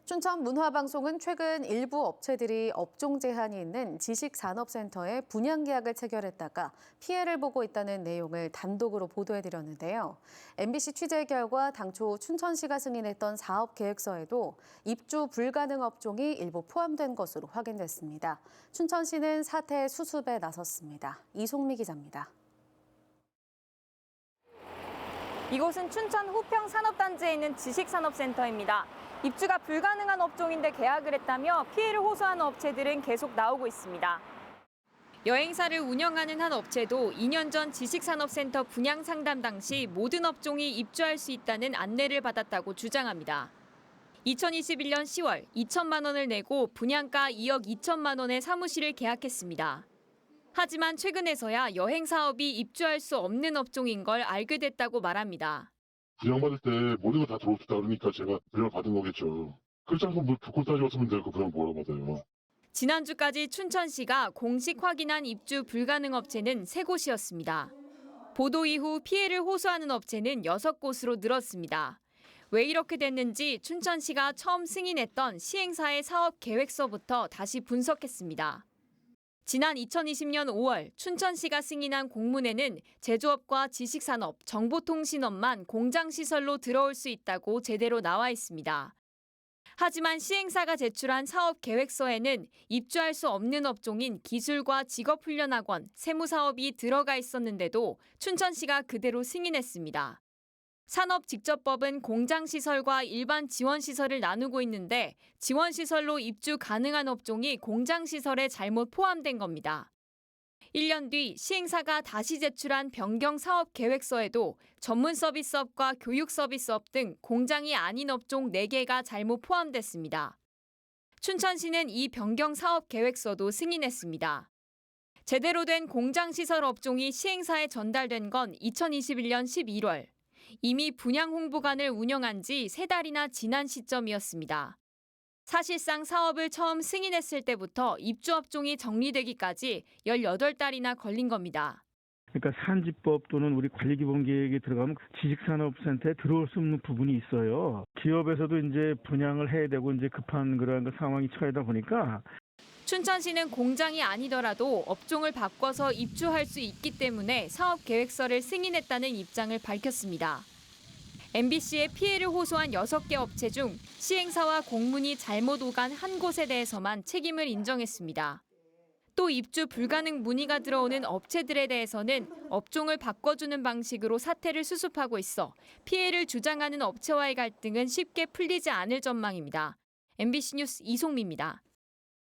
춘천문화방송은 최근 일부 업체들이 업종 제한이 있는 지식산업센터에 분양 계약을 체결했다가 피해를 보고 있다는 내용을 단독으로 보도해드렸는데요. MBC 취재 결과 당초 춘천시가 승인했던 사업 계획서에도 입주 불가능 업종이 일부 포함된 것으로 확인됐습니다. 춘천시는 사태 수습에 나섰습니다. 이송미 기자입니다. 이곳은 춘천 후평 산업단지에 있는 지식산업센터입니다. 입주가 불가능한 업종인데 계약을 했다며 피해를 호소하는 업체들은 계속 나오고 있습니다. 여행사를 운영하는 한 업체도 2년 전 지식산업센터 분양 상담 당시 모든 업종이 입주할 수 있다는 안내를 받았다고 주장합니다. 2021년 10월 2천만 원을 내고 분양가 2억 2천만 원의 사무실을 계약했습니다. 하지만 최근에서야 여행 사업이 입주할 수 없는 업종인 걸 알게 됐다고 말합니다. 분양받을 때 모든 거 다 들어올 수 있다 그러니까 제가 분양을 받은 거겠죠. 그렇지 않고 뭐 조건 따져왔으면 내가 그 분양 뭐라고 받아요. 지난주까지 춘천시가 공식 확인한 입주 불가능 업체는 3곳이었습니다. 보도 이후 피해를 호소하는 업체는 6곳으로 늘었습니다. 왜 이렇게 됐는지 춘천시가 처음 승인했던 시행사의 사업 계획서부터 다시 분석했습니다. 지난 2020년 5월 춘천시가 승인한 공문에는 제조업과 지식산업, 정보통신업만 공장시설로 들어올 수 있다고 제대로 나와 있습니다. 하지만 시행사가 제출한 사업 계획서에는 입주할 수 없는 업종인 기술과 직업훈련학원, 세무사업이 들어가 있었는데도 춘천시가 그대로 승인했습니다. 산업직접법은 공장시설과 일반 지원시설을 나누고 있는데 지원시설로 입주 가능한 업종이 공장시설에 잘못 포함된 겁니다. 1년 뒤 시행사가 다시 제출한 변경 사업 계획서에도 전문 서비스업과 교육 서비스업 등 공장이 아닌 업종 4개가 잘못 포함됐습니다. 춘천시는 이 변경 사업 계획서도 승인했습니다. 제대로 된 공장시설 업종이 시행사에 전달된 건 2021년 11월. 이미 분양 홍보관을 운영한 지 3달이나 지난 시점이었습니다. 사실상 사업을 처음 승인했을 때부터 입주 업종이 정리되기까지 18달이나 걸린 겁니다. 그러니까 산지법 또는 우리 관리기본계획에 들어가면 지식산업센터에 들어올 수 없는 부분이 있어요. 기업에서도 이제 분양을 해야 되고 이제 급한 그런 상황이 처하다 보니까 춘천시는 공장이 아니더라도 업종을 바꿔서 입주할 수 있기 때문에 사업 계획서를 승인했다는 입장을 밝혔습니다. MBC의 피해를 호소한 6개 업체 중 시행사와 공문이 잘못 오간 한 곳에 대해서만 책임을 인정했습니다. 또 입주 불가능 문의가 들어오는 업체들에 대해서는 업종을 바꿔주는 방식으로 사태를 수습하고 있어 피해를 주장하는 업체와의 갈등은 쉽게 풀리지 않을 전망입니다. MBC 뉴스 이송미입니다.